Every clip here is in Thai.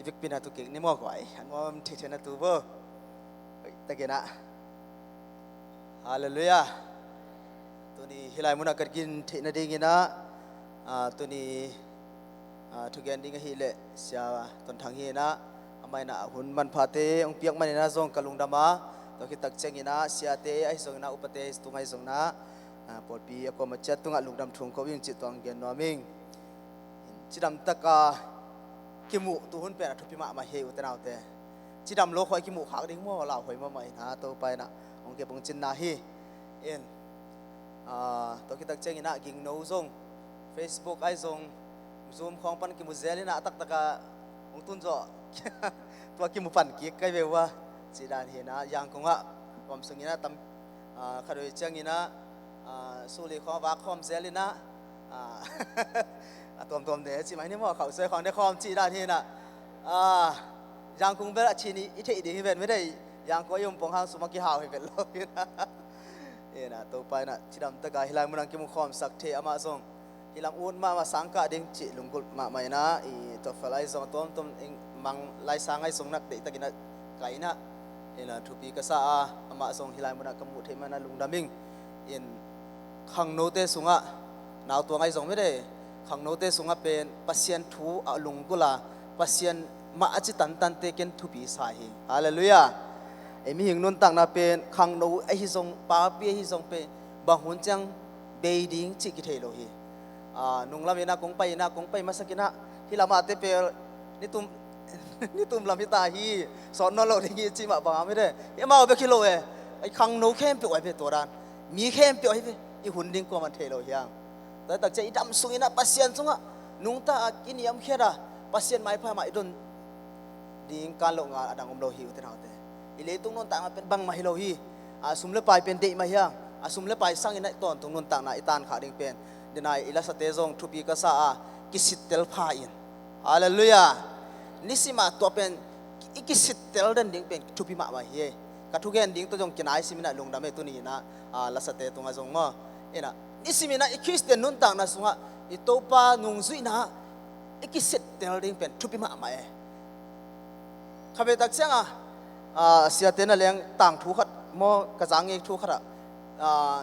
ibig pinatuking ni mo ko ay ang mo titi na tubo tagina hallelujah tuni hilai muna kergin ti na dingina tuni tugen ding hile sia ton thang hi na amai na hun man phate ong piak man na zong kalung dama to kitak chengina sia te ai zong na upate tungai zong na polpi ko ma chat tunga lungdam thung ko wing chi tong gen noming chidam taka kimu tu hun pe na thupi ma he utanau te chidam lo khoi kimu khak ding mo la hoi ma mai na to pai na ong ke bong chin na hi en to kitak chengina ging no zong Facebook ai zong zoom khong pan kimu zelina tak taka ong tun zo to kimu pan ki kai ve wa chidan hi na yang konga pom sungina tam kharoi chengina suli kho wa khom zelina tom de chi mai ni mo khau se khong de khom chi da thi na yang kung be chi ni i thei ding ven me dai yang ko yum pong hang suma ki haw he vel lo na e na to pai na chi dam ta ga hilai munang ki mu khom sak the ama song hilam un ma sangka ding chi lungkul ma mai na i to falai song tom mang lai sangai song nak de ta kina kai na e na thupi ka sa ama song hilai munang ka mu the mana lungdaming in khang no te sunga naw to ngai song me de khang no te sunga pen pasien thu a lungkula pasien ma achi tan te ken thu pi sa hi hallelujah emi hing nun tang na pen khang no a hi song pa pi hi song pe ba hun chang beiding chi ki thelo hi nung lam ina kong pai masakina hilama te pe ni tum lam hi ta hi son no lo hi chi ma ba me de e ma be kilo e ai khang no khem pe oi pe to ran mi khem pe oi pe i hun ding ko ma thelo hiang ta tak che idam sungina pasien sunga nungta kiniam khera pasien mai pha mai don ding kan lo nga adang om lo hi uten haute ile tung non ta nga pen bang ma hi lo hi sumle pai pen de ma hiang sumle pai sang ina ton tung non ta na itan kha ding pen dinai ila sa te zong thupi ka sa kisitel pha in hallelujah nisima to pen ikisitel den ding pen thupi ma hi ka thugen ding to jong kinai simina lungdam e tu ni na la sa te tunga jong ma ena isimina ikisten nun tang na sunga itopa nung zui na ikiset tel ding pen thupi ma ma e khabe tak changa sia te na leng tang thu khat mo ka jang e thu khara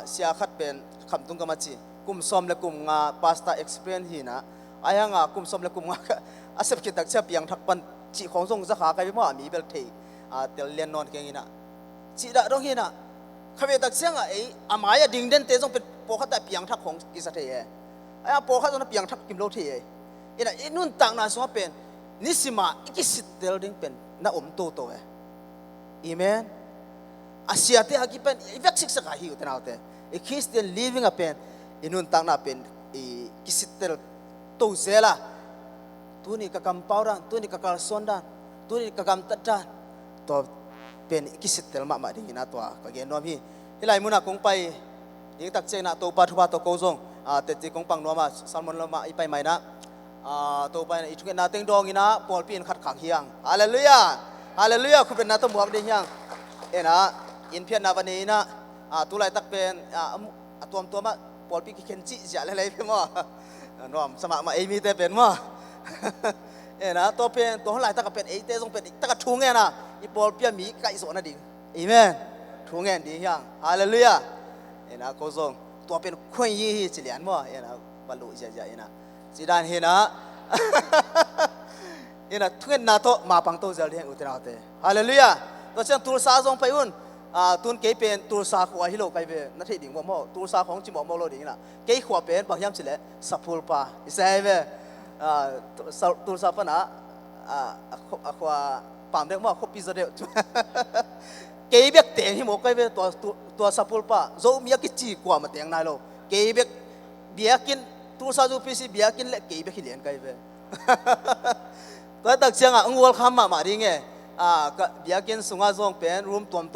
sia khat pen kham tung ka ma chi kum som le kum nga pasta experience hi na aya nga kum som le kum nga asep ki tak cha piang thak pan chi khong song za kha ka bi mo mi bel thei tel len non ke ngina chi da dong hi na khabe tak changa e amaya ding den te jong pe po khata piang thak khong ki sa the ye aya po kha jong piang thak kim lo the ye ina inun tang na so pen nisima ikisit tel ding pen na to e amen asia te haki pen ivek sik sa ka hi utena te e Christian living a pen inun tang na pen e kisit tel to zela tuni ka kampauran tuni ka kalsondan tuni ka kam tatan to pen kisit tel ma ding ina to ka ge nom hi hilai muna kong pai ding tak che na to pa thu ba to ko zong te ti kong pang no ma salmon lo ma ipai mai na to pai na ithuke na teng dong ina pol pin khat khang hiang hallelujah hallelujah khu pen na to muak de hiang ena in phian na bani na tu lai tak pen atom to ma pol pi ki ken chi ja le pe mo nom sama ma ei mi te pen mo ena to pen to lai tak pen ei te jong pen tak thu nge na i pol pia mi kai so na ding amen thu nge di hiang hallelujah ena ko zong to pen khoi yi hi chi lian mo ena balu ja ena chi dan he na ena thuen na to ma pang to zel heng utena te hallelujah to chang tur sa zong pai un tun ke pen tur sa khwa hi lo kai ve na thei ding mo tur sa khong chi mo lo ding na ke khwa pen bang yam chi le sapul pa isai ve tur sa pa na khwa pam de mo kho pi za de ke bek te hi mo kai ve to sapul pa zo mi ki chi kwa ma teng nai lo ke bek biakin tur sa ju pi si biakin le ke bek hi len kai ve to tak chang ngol kham ma ring e ka biakin sunga zong pen room tom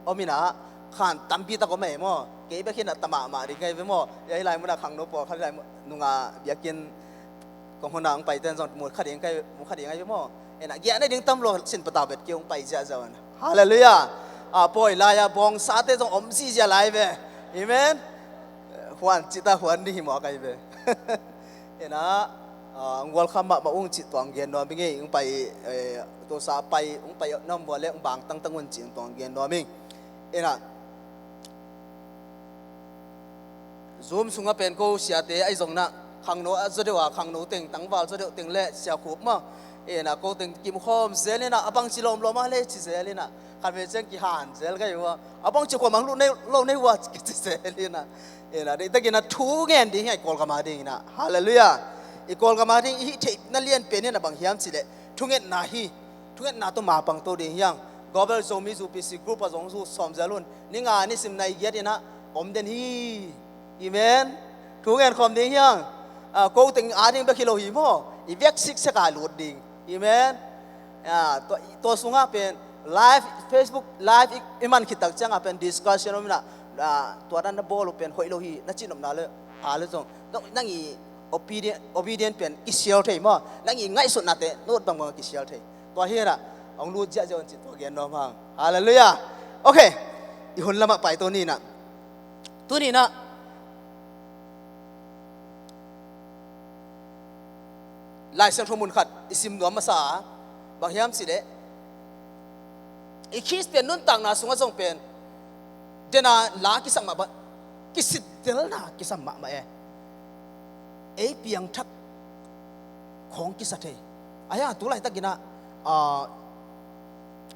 omina khan tampi ta ko me mo ke be khin tama ma ri kai ve mo ye lai muna khang no po kha lai nunga biakin ko honang pai ten zong mu khading kai mu khading ai mo ena gya na ding tam lo sin pata bet kyong pai ja zawan hallelujah poi la ya bong sa te zong om si ja lai ve amen huan chita huan ni mo kai ve ena วัลคัมมาอุ้งจิตตวงเกียนนอมิงอุ้งไปตัวสาไปอุ้งไปน้ำวัวเลี้ยงบางตั้งวันจิตตวงเกียนนอมิงน่ะzoom สุงาเป็นกูเสียเตะไอ้สงน่ะขังโนจะได้ว่าขังโนเต็งตั้งวาลจะได้เต็งเละเสียขุบมาน่ะกูเต็งกิมคอมเซเลน่ะบังจิลอมลมาเละจิเซเลน่ะขันเวเจงกิฮันเซลก็อยู่ว่าบังจิความมังลุในโลในวัดจิเซเลน่ะน่ะเด็กตะกี้น่ะทูเงินดีให้กอลกามาดีน่ะฮาเลลูยาอีกอลกามาดีอีเทนั่นเลียนเป็นเนี่ยน่ะบังเฮียมจิเลทุเงินน่ะฮีทุเงินน่ะตัวมาบังตัวดีเฮียงGlobal Zomi Zupisi Group azong su somzalun ninga ni sim nai gedina omden hi amen thungen khom ding hyang ko ting ading ba kilo hi mo I vek sik saka lut ding amen to sunga pen live Facebook live iman khitak changa pen discussion omna to dan na bol pen hoilo hi na chinom na le ale jong nangi obedient pen kisial thei mo nangi ngai sut na te not bang bang kisial thei to hera ông luôn dạy cho anh chị tôi kiến nó mà hallelujah ok ihun lama pai to ni na lai sang thomun khat isim nuam masa bang hiam si de I khis pen nun tang na sunga jong pen dena la ki sang ma ba ki sit tel na ki sam ma e piang thak khong ki sa the aya tu lai takina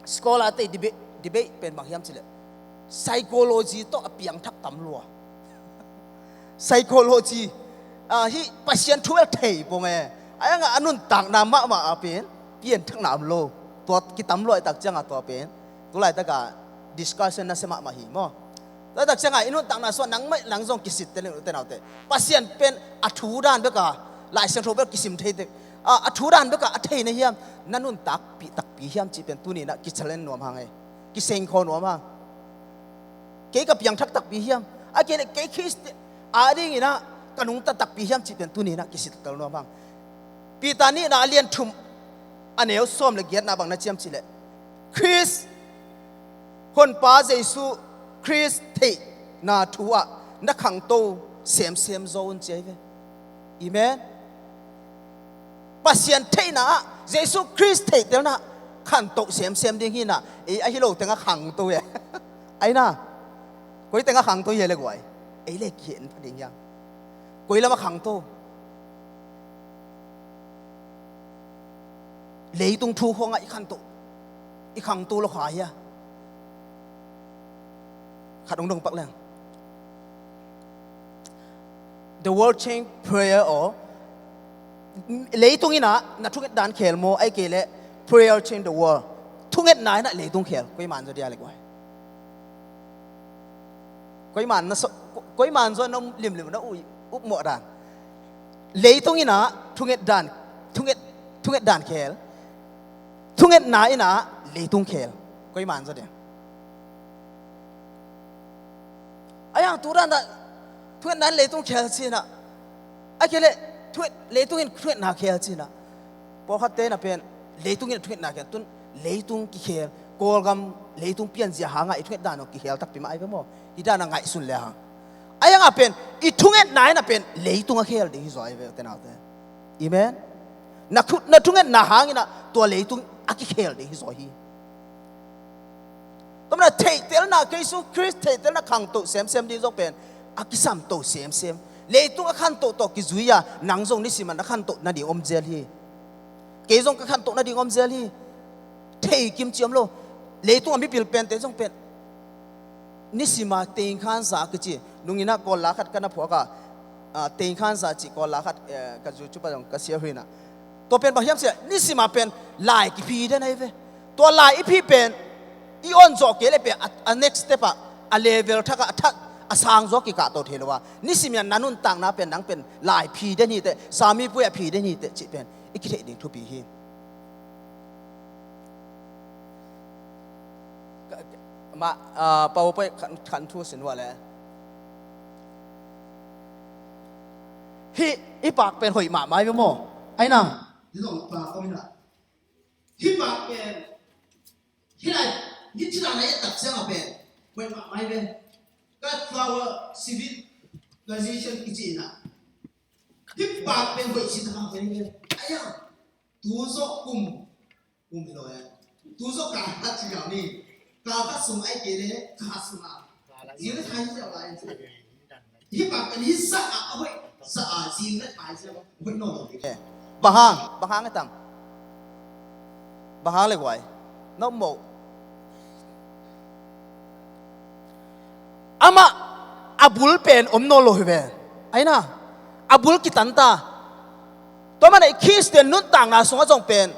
Sekolah te debate pen bang hiam chile psychology to apiang thak tam lua psychology hi pasien thuel thei bong anga anun tang na ma apen pien thak nam lo to ki tam loi tak changa to pen tu lai taka discussion na sema ma hi mo ta tak changa inun tang na so nang mai lang jong kisit te te naw te pasien pen athu dan be ka lai sang tho be kisim thei te athu dan be ka athei na hiam nanun tak pi hiam chi pen tu ni na ki chalen nuam hang ki seng kho nuam hang ke ka piang thak tak pi hiam ke ke khis ding ina kanung ta tak pi hiam chi pen tu ni na ki sit tal nuam hang pi ta ni na lian thum aneu som le giat na bang na chiam chi le Chris hon pa Jesu Chris thei na thua na khang to sem zone che ve amen pasien thei na Jesu Christ thei tel na khan to sem ding hi na a hi lo tenga khang to ye ai na koi tenga khang to ye le goi ai le kien ding yang koi la ma khang to le tung thu khong ai khan to I khang to lo kha ya khat dong pak lang the world change prayer or lấy tung ina na thung dan khel mo ai ke le prayer change the world thung et nai na lấy tung khel koi man zo dia le koi man zo nom lim na up mo dan lấy tung ina thung et dan khel thung et nai ina lấy tung khel koi man zo dia ayang turan da thung et nan lấy tung khel sina ai ke le leitung in thuet na khel china po khatte na pen leitung in thuet na khel tun leitung ki khel kolgam leitung pian zia hanga I thuet da no ki khel tak pi mai be mo I da na ngai sun le hang ayanga pen I thunget nai na pen leitung a khel ding zoi ve te na te amen na khut na thunget na hangina to leitung a ki khel ding zoi hi tomna thei tel na Jesu Christ thei tel na khang to sem ding zong pen a ki sam to sem leitung a khan to ki zuya nang jong ni siman a khan to na ding om zel hi ke jong ka khan to na ding om zel hi thei kim chiam lo leitung ami pil pen te jong pen ni sima tein khan sa ka chi nungina ko la khat kana phoka tein khan sa chi ko la khat ka ju chu pa jong ka sia hina to pen ba hiam se ni sima pen lai ki phi de nai ve to lai I phi pen I on zo ke le pe a next step a level thaka asang zo ki ka to thelowa ni simyan nanun tang na pen nang pen lai phi de ni te sami pu ya phi de ni te chi pen ikithe ding thu pi hi ma pau pai khan thu sin wa le hi I pak pen hoi ma mai mo ai na ni long pa ko mi na hi pak pen hi lai ni chi la lai tak se ma pen hoi ma mai pen God flower civilization kichina ที่ปากเป็นหวยชินทางเป็นไงไอ้ยังตูโซกุมไม่รู้ตูโซกาฮัดจิกานี่กาคัดส่งไอ้เกเรกาสุนาจีนไทยเจ้าอะไรที่ปากเป็นฮิสะเอาไว้สะอาดจีนไทยเจ้าไว้นอนเลย bang hang cái tang bang hang lại quay nó một ama abul pen no lo hive ai na abul kitanta to mana Christian nun tang na sunga jong pen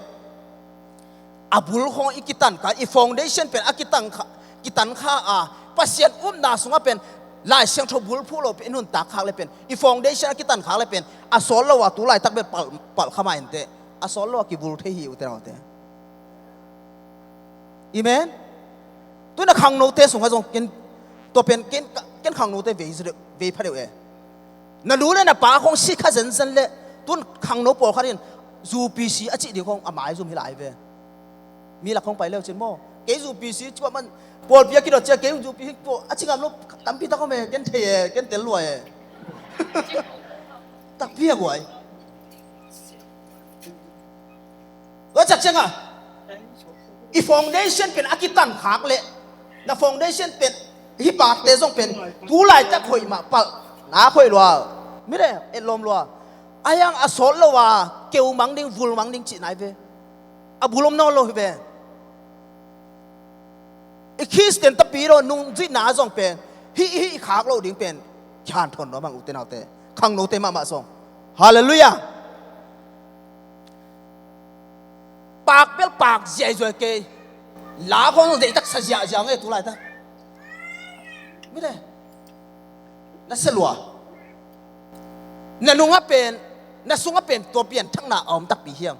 abul khong ikitan ka I foundation pen akitang kitan kha a pasien na sunga pen lai siang tho bul phu lo pen nun tak khak le pen I foundation akitan khak le pen a sol lo wa tu lai tak be pal khama ente a sol lo ki bul the hi u te raw te amen tu na khang no te sunga jong ken to pen ken khang no te ve pha de na lu le na pa khong si kha zen le tun khang no por kharin zu pc a chi di khong a mai zum hi lai ve mi la khong pai le chen mo ke zu pc chwa man por pia ki do che ke zu pc to a chi ngam lo tam pi ta ko me ken the ken tel lo tak pia goi wa chak chang a I foundation pen akitan khak le na foundation pen hi pa te jong pen tu lai ta khoi ma pa na khoi lo mi de et lom lo ayang asol lo wa keu mang ding vul mang ding chi nai ve abulom no lo ve I Christian ta pi ro nung ji na jong pen hi khak lo ding pen chan thon no mang u te nau te khang no te ma song hallelujah bạc bel bạc dễ rồi kê lá con để tắc sạch dễ nghe tu lại ta biết đấy nó sẽ lùa nó nung áp pen nó sung áp pen tua pen thằng nào ông tắc bị hiểm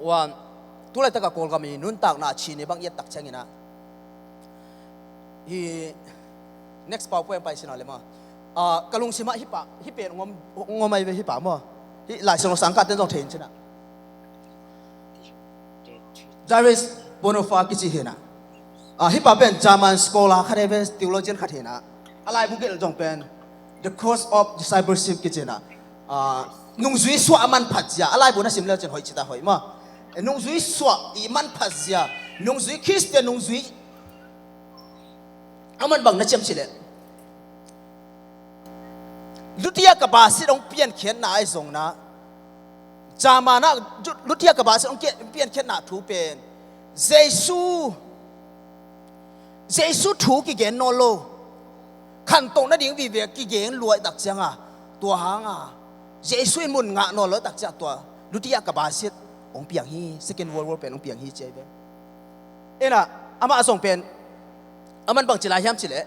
wan tu lại ta cả call kami nun tak na chi ne bang yet tak changina hi next powerpoint pai sinale ma kalung sima hi pen ngom ai ve hi pa mo hi lai song sang ka ten jong thein china Jairus Bonofa ki chi hena hi pa pen German scholar khare ve theologian khathena alai bu gel jong pen the course of discipleship ki chena nung zui swa man phatja alai bu na simle chen hoi chita hoi ma nung zui swa I man phatja nung zui Christian nung zui aman bang na chem chile lutia ka ba si dong pian khen na ai zong na jama na lutia ka ba si dong pian khen na thu pen Jesus thu ki gen no lo khan tong na ding vi ve ki gen luai dak changa tua hanga Jesus mun nga no lo dak cha tua lutia ka ba si ong piang hi second world war pen ong piang hi che ve ena ama asong pen aman bang chila hiam chile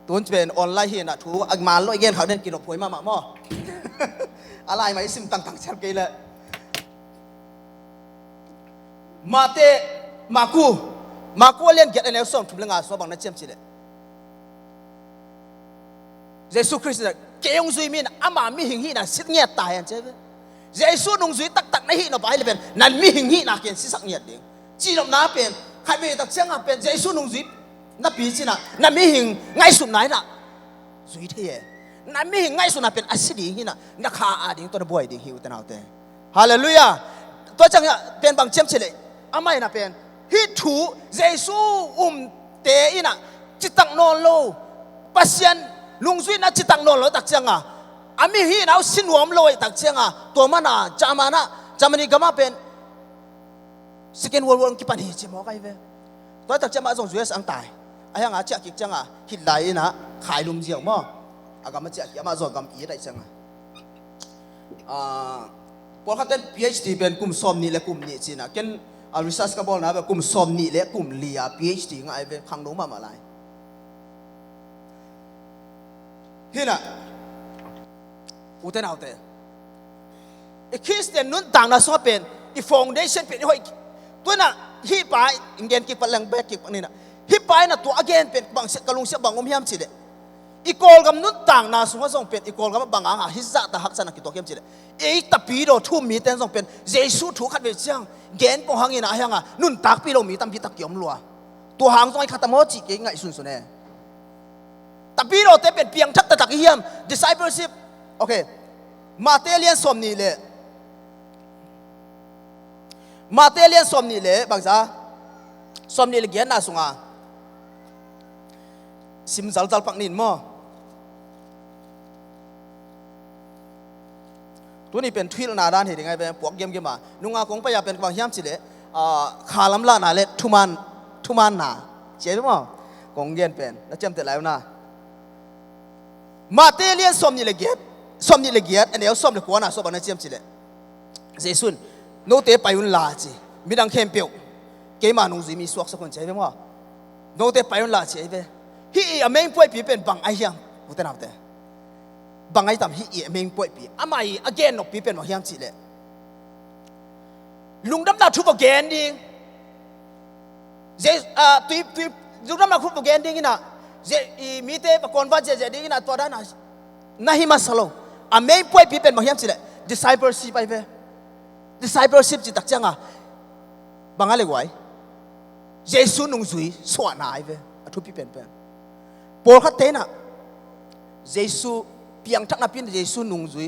tuầnเป็นออนไลน์เห็นอ่ะถูกอักมาลอยเย็นเขาเดินกินหลบหวยมาหม้ออะไรไหมซิมต่างๆเช่นกันเลยมาเตมากูเล่นเกียรติในส่วนทุบเรื่องงานสวบังนั่นเชื่อมสิเลยเยซูคริสต์เกี่ยงซุยมีนอามามีหิงหีน่ะสิเงียตายอันเจ้าเยซูนงซุยตักในหีน่ะไปเลยเป็นนั่นมีหิงหีน่ะเกี่ยงสิสักเงียดเองจีนน้าเป็นใครเป็นตักเชียงอ่ะเป็นเยซูนงซุยนับปีสินะนับมีหิงไงสุดไหนน่ะสุดที่นับมีหิงไงสุดน่ะเป็นอาศิดีหินะนักข่าดิ่งตัวบ่อยดิ่งหิวแต่เอาแต่ฮาเลลูยาตัวจังเนี่ยเป็นบางเชื่อมเฉลยอาไม่น่ะเป็นฮิทูเยซูเตอินะจิตตังนอนโลปัสยันลุงสุยนะจิตตังนอนโลตักเชียงอ่ะอามีหินเอาสินวมโลตักเชียงอ่ะตัวมันอ่ะจามานี่ก็มาเป็นสกินวอลกิปันหิจิมอไกเวตัวตักเชียงมาส่งสุยสังตายไอ้ยังอาเจ้ากิจจังอ่ะหินไหลนะขายลุมเจียวมั้งอากาศมันเจ้ากิจมาส่งกำอีได้จังอ่ะพอเขาเต้น PhD เป็นกลุ่มสอบนี่และกลุ่มนี้สินะเก่งresearch ก็บอกนะแบบกลุ่มสอบนี่และกลุ่มเลีย PhD ง่ายไปขังโน้มมาอะไรเห็นอ่ะอุตส่าห์เอาแต่คริสเตียนนุ่นต่างนะสอบเป็นอี foundation เป็นห้อยตัวน่ะฮีไปอินเดียนกิจพลังแบกกิจนี่นะฮิปไปนะตัว again เป็นบางกะลุงเสียบางอมยามสิเดอีกอลกับนุ่นต่างนะสมมติส่งเป็นอีกอลกับบางฮิซาตาฮักษณะกิตัวเข้มสิเดตะปีโดทุ่มมีเต้นส่งเป็นเยซูถูกขัดเวเชียงเกณฑ์ปองหังยินะยังนุ่นตักปีโดมีตั้มพิตักยอมลัว ตัวหางตรงไอ้ขัดตะโมจิเก่งไงสุนสุนเน่แต่พี่เราเตเป็นเพียงทักตะตักเฮียม discipleship โอเคมาเตเลียนสมนี่เลยมาเตเลียนสมนี่เลยบางจ้าสมนี่เลยเกียนน่าสุงอ่ะซิมจัลปักนินมั้งตัวนี้เป็นทวิลนาด้านเหตุยังไงเป็นพวกเยี่ยมมานุ่งอาคงไปอยากเป็นบางเฮียมสิเลยขาลำละนาเล็ทุมันนาเจ๋อมั้งกงเย็นเป็นแล้วจำแต่แล้วนะมาเตเลียนสมนี่เลยเกียรอันนี้เอาสมเลยขวานะสมบันเจียมสิเลยเจสุนโนเตไปอุ่นลาจีมีดังเข้มเปียวเกมานุ่งจีมีสวกสักคนเจ๋อมั้งโนเตไปอุ่นลาจีเว้ยฮีอเมงป่วยปีเป็นบังไอเฮียงอุตนาเตบังไอทำฮีอเมงป่วยปีอามาอีอเกนนกปีเป็นบังเฮียงสิเลยลุงดำนาทุบแกนดิเจตุยลุงดำนาทุบแกนดิงินะเจมีเตปกอนว่าเจดิงินะตัวด้านน่าหิมาสโลอเมงป่วยปีเป็นบังเฮียงสิเลย discipleship ไปเว้ discipleship จิตตักจังอ่ะบังอะไรไว้เยซูนุ่งซุยสวนาไอเว้ทุบปีเป็นปอลขัดเตนะเยซูเพียงทักนับพินเยซูนุ่งซุย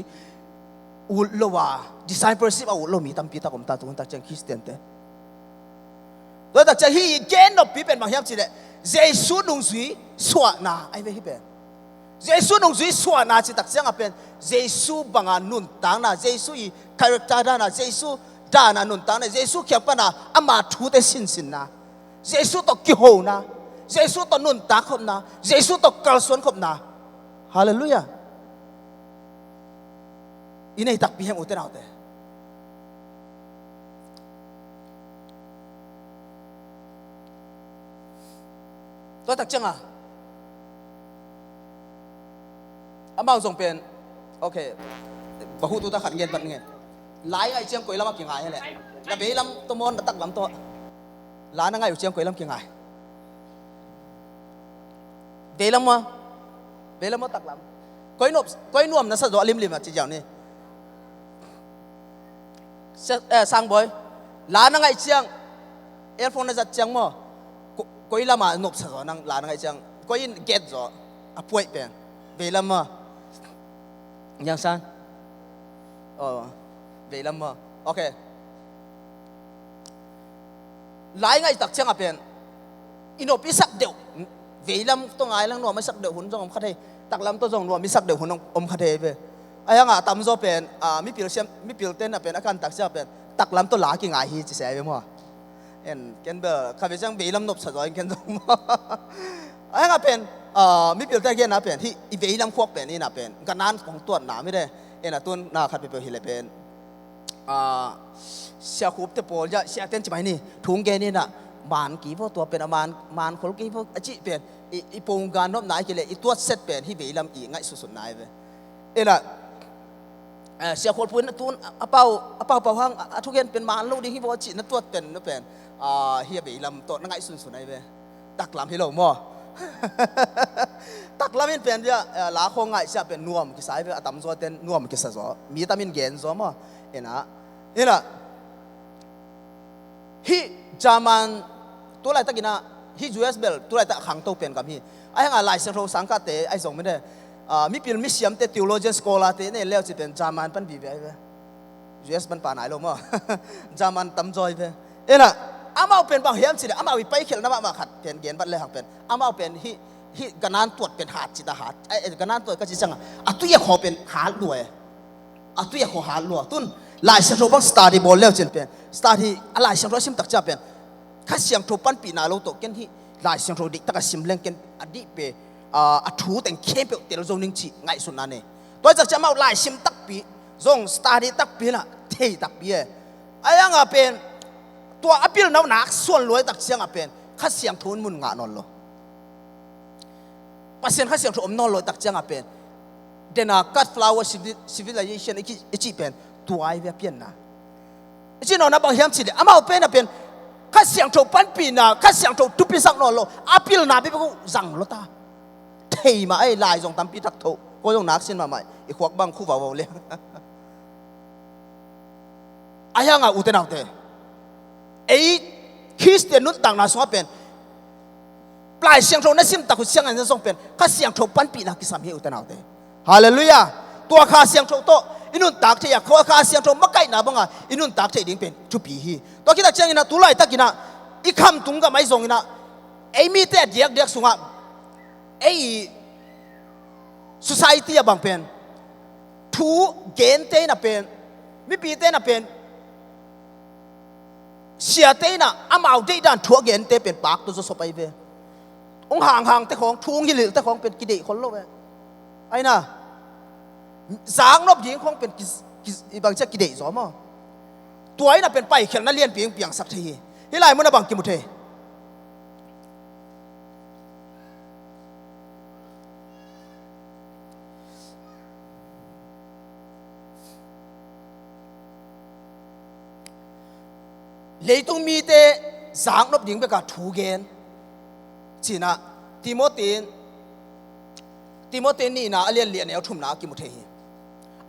อุลโลวา discipleship อุลโลมีตั้มปีตากรมตาตุนตักจังคริสเตียนเตตัวตักจังฮีเกนนบปีเป็นบางอย่างสิเลยเยซูนุ่งซุยสวนาไอเว้ฮีเป็นเยซูนุ่งซุยสวนาจิตักจังเป็นเยซูบังอานุนตังนะเยซูอีคาแรคเตอร์นะเยซูดานานุนตังนะเยซูเขียนปนะอามาทูเตสินนะเยซูตกกิโหนะเยซูตนุนตาขบนาเยซูตกกลสวนขบนาฮาเลลูยาอินไอตักพิเฮมอุตนาเตตัวตักจังอ่ะอามาส่งเป็นโอเคบะฮูตุตาขัดเงินปันเงินหลายไอเจียมก๋วยลำมาเกี่ยงไงแหละแต่เบลำตัวมอนตักลำตัวหลานนั่งไงอยู่เจียมก๋วยลำเกี่ยงไงเบลมตักลำก้อยนวมนะสะดวกลิมอ่ะจีเจ้านี่สังบอยลานังไอเจียงเอลโฟนน่ะจัดเจียงมั้งก้อยละมานบสะดวกนังลานังไอเจียงก้อยเก็ตจ่ออ่ะป่วยเป็นเบลมยังสันเบลมโอเคหลายไงตักเจียงอ่ะเป็นอินโนปิสักเดียวเวลาต้องไงลังนัวไม่สักเดือหุ่นจงอมคาเทตักลำตัวจงนัวไม่สักเดือหุ่นอมคาเทไปไอ้ยังอ่ะตามโซเป็นมีพิลเซียมมีพิลเต้นอ่ะเป็นอาการตักเสียเป็นตักลำตัวหลากิ่งไอฮีจะเสียไปมั้งเอ็นเกนเบอร์ข้าพเจ้าเวลานบสะดวกเกนจงไอ้ยังอ่ะเป็นมีพิลเต้นเกนนะเป็นที่อีเวลาควบเป็นนี่นะเป็นกันนั้นของตัวหนาไม่ได้เอ็นอ่ะตัวหน้าขัดไปเป็นฮิเลเป็นเสียคูบเตปอลจะเสียเต้นจะไปนี่ถุงเกนี่นะมานกี่พวกตัวเป็นมานคนกี่พวกจีเป็นอีปงการนบนายกี่เลยอีตัวเซตเป็นที่เวลาอีง่ายสุดๆนายไปเอ็นะเสียคนพูดนั่นตัวเป่าห้างทุกอย่างเป็นมานลูกดีที่พวกจีนั่นตัวเป็นนั่นเป็นเฮียเวลาตัวง่ายสุดๆนายไปตักลำให้เราหม้อตักลำมันเป็นเนี่ยหลาคงง่ายเสียเป็นนวมกี่สายไปตั้มโซเต้นนวมกี่สะโซมีตามินเกนโซมั้งเอ็นะฮีจามันตัวอะไรตะกี้นะฮีจูเอสเบลตัวอะไรตะขังโตเป็นกับฮีไอ้ห่างอะไรเซนโรสังกัดเตไอ้ส่งไม่ได้มีเป็นมิสยามเตติโอโลจีสโคลาเตเนี่ยเลี้ยวจะเป็นจามันเป็นบีเบย์จูเอสเป็นป่าไหนลงมั้งจามันตั้มจอยเบเอ็นะอามาเป็นบางเฮียมสิเดอามาวิไปเขียนน้ำมาขัดเป็นเกณฑ์บัตรเลยหักเป็นอามาเป็นฮีกันนั้นตรวจเป็นหาดจิตหาดไอ้กันนั้นตรวจก็จิตจังอ่ะตุยขอเป็นหาดด้วยอ่ะตุยขอหาดด้วยตุนหลายเซนโรบังสตาร์ดีบอลเลี้ยวจะเป็นสตาร์ดีอะไรเซนโรซิมตักจะเป็นข้าเสียงโทรปันปีนาโลโตเกนที่หลายเสียงโทรดิตะกสิมเลงเกนอดีเปทูแต่งเข้มเปเตลโซนิงชีง่ายสุดนั่นเองตัวจากจะมาหลายซิมตักปีซงสตาร์ดีตักปีน่ะเทตักปีไอ้ยังอ่ะเป็นตัวอภิลน้ำหนักส่วนรวยตักเสียงอ่ะเป็นข้าเสียงโทนมุนงานนโลปัสเซนข้าเสียงโทนนโลตักเสียงอ่ะเป็นเดน่ากัดฟลาวเวอร์ซิวิลิเซชันอีกเป็นตัวไอ้เวียเปียนนะจีโน่นะบางเฮียมสิเดอามาเป็นอ่ะเป็นข้าเสียงโทปันปีน่ะข้าเสียงโททุบปีสักนอนโลอาพิลนาไปก็สั่งโลตาเทมาไอ้ลายส่งตามปีทักโทก็ต้องนักเส้นมาใหม่อีกขวกบังคู่บ่าวเลยไอ้ยังอ่ะอุตนาเตไอ้คริสเตียนนุ่นต่างนาสวะเป็น ลายเสียงโทนั่นซิมตะกุเสียงอันนั้นส่งเป็นข้าเสียงโทปันปีนักกิสามเฮอุตนาเตฮาเลลูยาตัวข้าเสียงโทโตอินุนตักเทียข้าเสียงโทมักไก่หนาบังอ่ะอินุนตักเทียดิ้งเป็นทุปีฮีตัวคิดตักเชียงอินะตุไลตักอินะอีคำตุงกับไม่ส่งอินะไอ้มีแต่เดียกสุงอ่ะไอ้ society บางเป็นทูเกณฑ์เตน่ะเป็นมิปีเตน่ะเป็นเสียเตน่ะอามาเอาได้ด้านทัวเกณฑ์เตเป็นปากตัวสบไปเว้องห่างแต่ของทุ่งยิลิแต่ของเป็นกิเลสคนโลกเว้ไอ้น่ะสางนบหญิงของเป็นบางจะกิเลสสอมตัวไอ้น่ะเป็นไปเขียนนักเรียนเปียงสักทีที่ไรมันน่ะบางกิมุเทเลยต้องมีแต่สางนบหญิงไปกับถูเกณฑ์จีน่ะติโมเตนี่นะเรียนเนี่ยทุ่มนากิมุเทฮี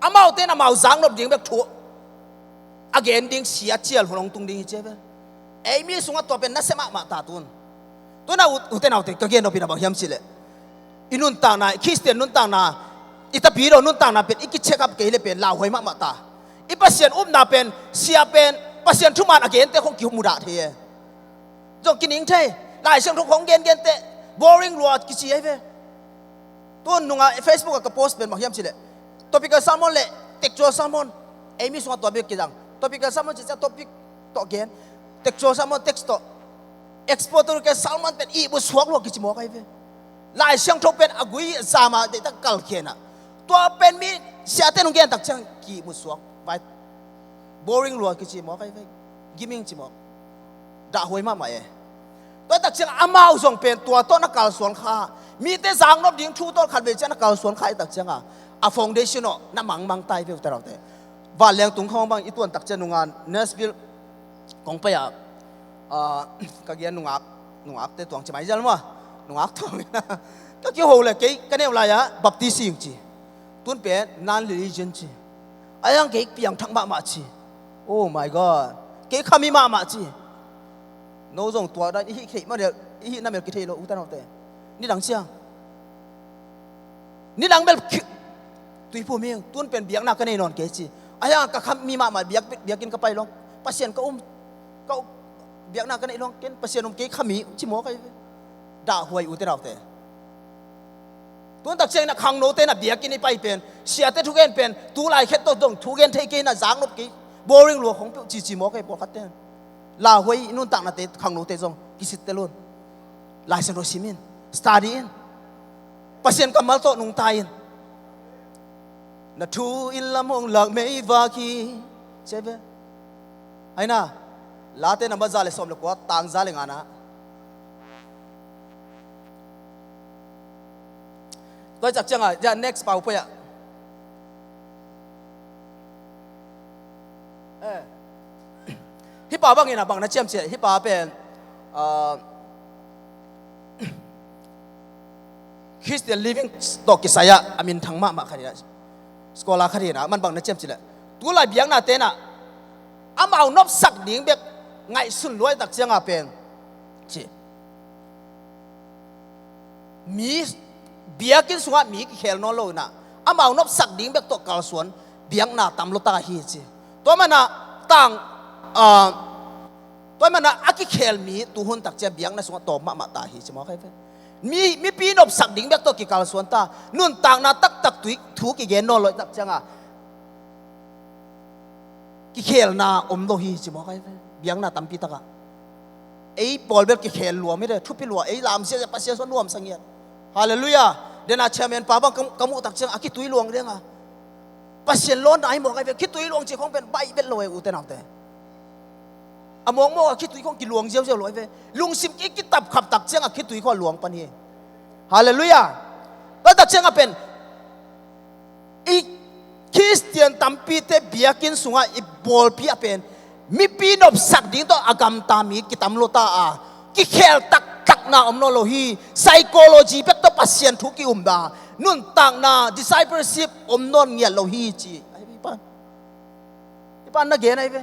อามาเตนอามาสางนบหญิงแบบถูอาเกณฑ์ดิ้งเสียเจียลหัวลงตุงดิ้งเจ็บไอ้มีสุงตัวเป็นนักเสมาตาตุนตัวน่ะอุเตนเอาเตก็เกณฑ์นบพินาบางยามสิเลอินุนต่างน่ะคริสเตียนนุนต่างน่ะอิตาปีโรนุนต่างน่ะเป็นอีกเช็คอัพเกย์เลยเป็นลาวหอยมาตาอีปัสเซียนอุ้มน่ะเป็นเสียเป็นปัสเซียนทุกมันอาเกณฑ์เตคงกิวมุดาเทียจงกินอิงเทหลายเสียงทุกของเกณฑ์เต boring รัวกิจิไอ้เว้ตัวนุ่งอ่ะ Facebook ก็โพสต์เป็นบางยามสิเลตัวพิกาซัมมอนเละเทคโจซัมมอนไอ้มีสุงตัวเบียกิจังตัวพิกาซัมมอนจะตัวพิกตัวเกณฑ์เทคโจซัมมอนเท็กซ์ตัวexport ตัวแกซัมมอนเป็นอีบุสวกรัวกิจิมอกไอ้เว้หลายเสียงทุกเป็นอากุยซามาเดตักกัลเขียนะตัวเป็นมีเสียเต้นงเกณฑ์ตักเชียงกีบุสวกไป boring รัวกิจิมอกไอ้เว้gimming จิมอกด่าหวยมากไหมตัวตักเชียงอามาอุส่งเป็นตัวต้นนักการสวนข้ามีแต่สางนบดิ้งทูต้นขัดเวชนักการสวนข้าตักเชียงอ่ะอะฟองเดชิโนน้ำมังไตเพื่อแต่เราแต่ว่าเลี้ยงตุงข้างบางอีตัวตักเชียงนุ่งงานเนสบิลของไปอ่ะก็เกี่ยนุ่งอักแต่ตัวจะไม่ใช่หรือมั้งนุ่งอักตัวก็เกี่ยวหัวเลยกี่กันเนี่ยอะไรอ่ะบัพติซิงจีตุนเป็นnon religionจีไอ้ยังกี่เปียงทั้งมาจีโอ้ my god กี่ขมิมาจีโน้ตส่งตัวได้อีกมาเดี๋ยวอีกนั่นเป็นกิเทโลอุตานเอาแต่นี่หลังเชียงนี่หลังเป็นตุยผู้มีตุนเป็นเบียงนักกันแน่นอนเกจิไอ้ยังก็ขมิมาเบียกินก็ไปลงปัสเซียนก็เบียงนักกันแน่นอนกินปัสเซียนกี่ขมิชิโมกันด่าหวยอุตานเอาแต่ตุนตักเชียงนักขังโน้ตเต้นเบียกินไปเป็นเสียแต่ทุกเงินเป็นตุลายแค่ตัวตรงทุกเงินเทกินน่ะจางนบกี่ boring หลวงของจิโมกันปกติลาหวยนุ่นต่างนาเตขังโนเตจงกิสิตเตลุนลายเซนโรซิมินสตาดีอินปัสเซียนกัมมัลโตนุ่งตายินนัทูอิลลามงหลักไม่วากีเจ็บไอ้น่ะลาเตนับซาเลสอมเลกว่าต่างซาเลงานะตัวจักจังอ่ะจะ next เป่าไปอ่ะฮิปปาบางอย่างนะบางนักเชื่อมเสียฮิปปาเป็นคริสเตียน living ตอกกิสายะอามินทั้งมากขนาดนี้สกอลาขนาดนี้มันบางนักเชื่อมเสียตัวลายเบียงน่ะเต้นอ่ะอามาเอานบสักดิ่งแบบไงสุนรวยตักเชียงอ่ะเป็นจีมีเบียกินสุงะมีเขลนอโลน่ะอามาเอานบสักดิ่งแบบตัวกาลสวนเบียงน่ะตำลตาฮีจีตัวมันน่ะต่างตัวมันนะอากิเคลมีตัวหุ่นตักเจ็บยังนะสงตัวมาตาหิใช่ไหมครับมีปีนบสักดิ่งแบบตัวกิกาลส่วนตานุ่นต่างนะตักตุยถูกกิเกนนอลอยตักจังอ่ะกิเคลนะอมโลหิใช่ไหมครับยังนะตั้มปีตักอ่ะไอ้บอลแบบกิเคลลัวไม่ได้ทุบไปลัวไอ้ลามเสียจะปัสเสียส่วนรวมสังเกตฮาเลลูยาเดน่าเชมเอนป้าบังกมุตักจังอากิตุยลวงเรื่องอ่ะปัสเสียล้นไอ้หมอกไอ้คิดตุยลวงจีของเป็นใบเป็นลอยอุตนาแต่อมองมองคิดตุยของกิหลวงเจียวลอยไปลุงซิมกิกิตับขับตักเชียงคิดตุยข้อหลวงปนี่ฮาเลลูยาแล้วตักเชียงเป็นอีคริสเตียนตัมปีเตเบียกินสุงอีบอลพี่เป็นมีปีนบสักดิ่งตัวอากามตามีกิตัมโลตากิเคลตักนาอมโนโลฮีไซโคโลจีเป็ดตัวปัสเซียนทุกิอุมดานุ่นต่างนา discipleship อมนนเงียโลฮีจีไอ้พี่ปันนักเกนไอ้เว้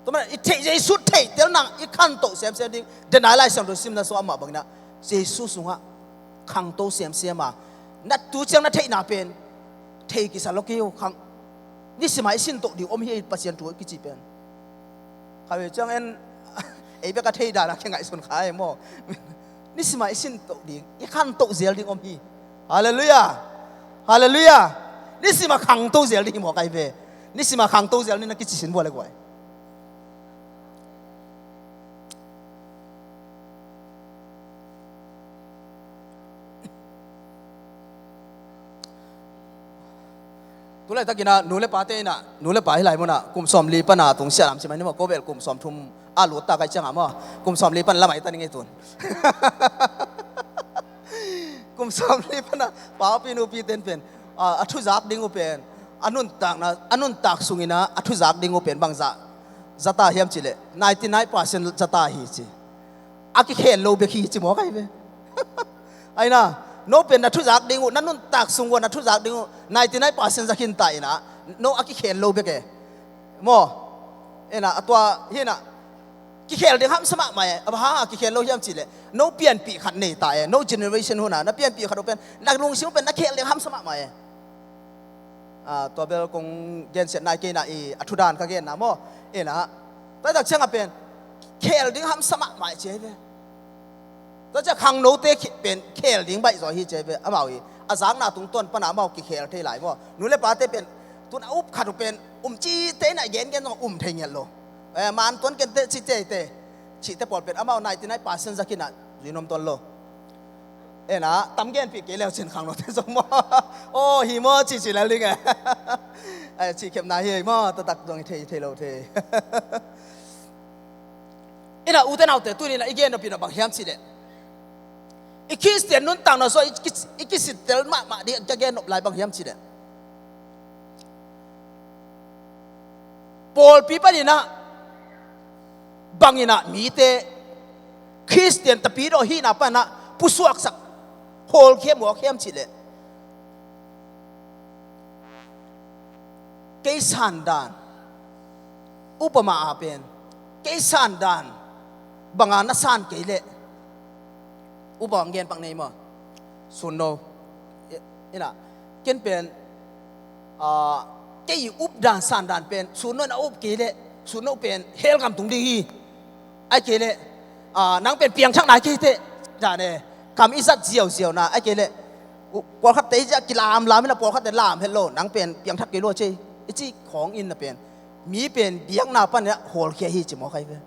ต ตัวมันอิเทเจสุดเทเดี๋ยวนั่งอีขันโตเสียมเสียดิเดินอะไรสังตัวซิมนั่นสวามาบังนะเจสุสุงะขังโตเสียมเสียมานัดตัวเจ้านัดเทน่าเป็นเทกิสาลกิโอขังนี่สมัยสินโตดิอมเฮียปัสยันตัวกิจิเป็นข้าพเจ้าเอ็นไอ้เบกเทดานะแค่ไงส่วนขายมั่วนี่สมัยสินโตดิอีขันโตเสียดิอมฮีฮาเลลูยาฮาเลลูยานี่สิมาขังโตเสียดิหมอไก่เบนี่สิมาขังโตเสียนี่นักกิจสินบัวเลยกว่าตัวแรกตะกี้นะหนูเล่ปาเต้น่ะหนูเล่ปาให้ไหลมั้งน่ะกุมสอมลีปนาตรงเสียหลังใช่ไหมนี่ว่าโกเบลกุมสอมทุ่มอาหลุดตาไก่จังอ่ะมั้งกุมสอมลีปันละไหมตานี่ไงตุนกุมสอมลีปนาป้าปีนูปีเต้นเป็นอัทุจักดิ้งอุเป็นอันนุ่นตากนะอันนุ่นตากสุงินะอัทุจักดิ้งอุเป็นบางจะตาเฮียมจิเล99%จะตาฮีจิอากิเขลโลเบคีจิหมอไก่เบไอ้น่ะโนเป็นนัทุจักดิ้งนั่นนุ่นตากสุงวนนัทุจักดิ้ง99%จะขินตายนะโนอากิเขลโลเบกหมอเอ็น่ะตัวเฮียน่ะกิเขลเดี๋ยวห้ามสมัครมาอ่ะบ้ากิเขลโลเฮียมจิเลโนเปลี่ยนปีขัดเนี่ยตายโนเจเนอเรชันหัวหน้านับเปลี่ยนปีขัดเป็นนักลงชิวเป็นนักเขลเดี๋ยวห้ามสมัครมาตัวเบลคงเกณฑ์เสร็จนายเกณฑ์น่ะอัทุดานก็เกณฑ์นะมั่วเอ็น่ะแต่จากเชียงเป็นเขลเดี๋ยวห้ามสมัครมาเจ๊เบแต่จากขังโนเตเป็นเขลเดี๋ยวใบจอยฮีเจ๊เบอ่ะบ่าวอาสางหน้าตรงต้นปนามาวกิเขลเท่าไหร่มั่วหนูเล่ปาเตเป็นตัวอุบขัดเป็นจีเตน่ะเย็นกันต้องเทียนโลมันต้นกันเตชิเตชิเตปอดเป็นอ่ะบ่า99%จะกินอ่ะยูนมต้นโลเอ็น่ะตั้มเกณฑ์ปีเกลียวเช่นขังโนเตสมมั่วโอ้หิมะชิแล้วลิงไอ้ชิเข็มนายเฮียมั่วตะตักดวงเทโลเทอิน่ะอุตนาอุตตัวนี้น่ะอีเกณฑ์เราปีน่ะบางเฮียมชิเดอีคริสเตียนนุ่นต่างน่ะsoอีคริสเตียนมาดิจะเกณฑ์หลายบางเฮียมชิเดปอลปีปะนี่นะบางนี่นะมีเตคริสเตียนตะปีโรฮีน่ะปะนะผู้สวกสักโฮลเข้มหัวเข้มชิเดเกสันดานอุปมาอาเป็นเกสันดานบางอันนัสานเกเลอุปมาเงินปังในมั้งสุนโนนี่นะเกินเป็นเกยอุปดานสานดานเป็นสุนโนนะอุปเกเลสุนโนเป็นเฮลกำตุงดีไอเกเลนังเป็นเปียงช่างไหนเกเตจ้าเนี่ยคำอิสัตเจียวนะไอเกเลปอลขัดเตจะกิลามไม่ละปอลขัดเตลามเฮลโลนังเป็นเปียงทักเกโลเจไอจีของอินน่ะเป็นมีเป็นเบียงนาปันเนี่ยโหลเขียฮีจิมอใครเป็น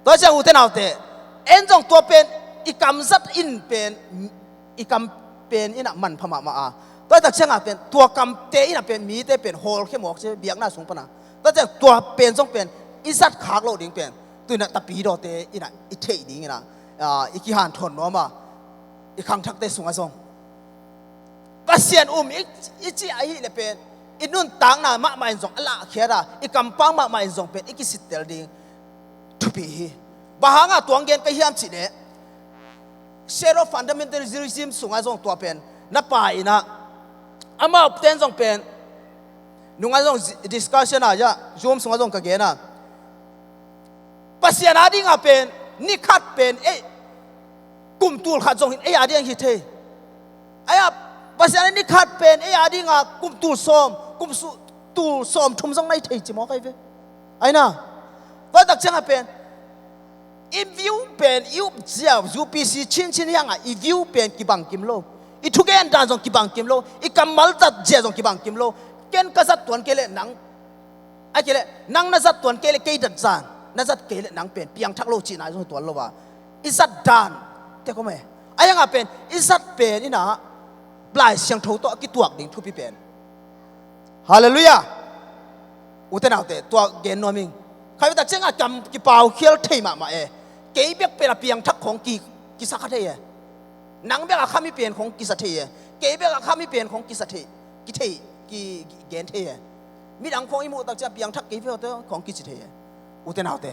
ตัวเจ้าอุตนาเตเอ็นจงตัวเป็นอีกำซัดอินเป็นอีกำเป็นอิน่ะมันพม่ามาตัวแต่เชียงอ่ะเป็นตัวกำเตอิน่ะเป็นมีเตเป็นโหลเขียหมอกเชเบียงนาสูงปนะตัวเจ้าตัวเป็นจงเป็นอิสัตขากโลดิ่งเป็นตัวน่ะตะปีโดเตอิน่ะอิเทดิ่งอิน่ะอีกิหันทนนัวมาอีขังทักเตสูงอ่ะทรงปัสเซียนอีจีไอฮีเลยเป็นอินุ่นต่างน่ะมาไม่ส่งอะไรเขียนอีกำปังมาไม่ส่งเป็นอีกิสิตเตลดิ้งทุบีบางอ่ะตัวเงินก็เฮียมสิเนี่ยเซโรฟันดัมเมนทัลิซึมส่งอ่ะส่งตัวเป็นนับไปนะอามาเต้นส่งเป็นนุ่งอ่ะส่งดิสคัชชันอ่ะจะซูมส่งอ่ะส่งก็เกณฑ์นะปัสยานาดิ้งอ่ะเป็นนิคัดเป็นกุมตูลขัดส่งอาดิ้งฮิตเทไอ้อ่ะปัสยานานิคัดเป็นอาดิ้งอ่ะกุมตูลซ้อมกุมตูลซ้อมทุ่มส่งในเทจิมอใครเว้ไอ้น่ะว่าตักเชิงอ่ะเป็นอีวิวเป็นยูเจ้ายูพีซีชิ้นยังอ่ะอีวิวเป็นกี่บังกิมโลอีทุกอย่างด้านส่งกี่บังกิมโลอีกำมัลตัดเจ้าส่งกี่บังกิมโลเกณฑ์กษัตริย์ตัวนี้เลยนังไอ้เกเลยนังนัสัตตัวนี้เลยเกยดัดจานนัสัตเกเลยนังเป็นเพียงทักโลจีนายส่งตัวโลว่าอิสัตดานเท่าไหร่ไอ้ยังอ่ะเป็นอิสัตเป็นนี่นะปลายเสียงทูตัวกี่ตัวดิ่งทุบปีเป็นฮาเลลูยาอุตนาเตตัวเกณฑ์นวมิงใครไปตัดเชิงอ่ะจำกี่เป่าเขียวเทมาเกยเบียกเป็นเพียงทักของกี่สักเทียนังเบียกข้ามีเปลี่ยนของกี่สักเทียเกยเบียกข้ามีเปลี่ยนของกี่สักเทียกี่เทียกี่เกณฑ์เทียมีดังของอิมูตักจะเพียงทักเกยเบียกตัวของกี่สักเทียอุตนาเต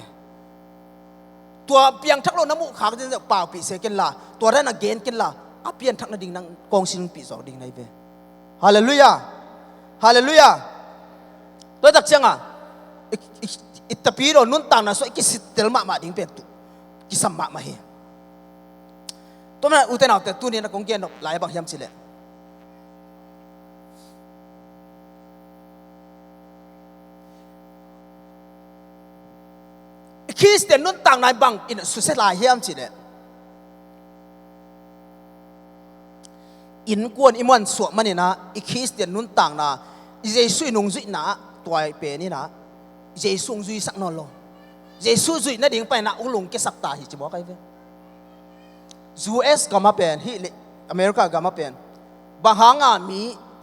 ตัวเพียงทักเราน้ำมูกขาจะเป่าปีเสกันละตัวนั้นเกณฑ์กันละอ่ะเปลี่ยนทักนั่นดิ่งนังกองสิงปีสองดิ่งในเบฮาเลลูยาฮาเลลูยาตัวตักเชิงอ่ะ อิตาปีโรนุนต่างนะสวยกิสิเตลมาดิ้งเป็นตุกิสัมมาเฮตัวนั้นอุตนาแต่ตัวนี้นะคงเกี่ยนหลายบางยามสิเลยคริสเตียนนุนต่างนายบังอินสุเสลายยามสิเลยอินกวนอิมันสวมันนี่นะอีคริสเตียนนุนต่างนะเยซูนุ่งจุยนะตัวเปนี่นะเยซูจุยสักนอนโลเยซูจุยนั่นเองไปนะอุลุงเกสักตาหิจิบอกไอ้เว้ยUS ก็มาเป็นฮิอเมริกาก็มาเป็นบางหางามี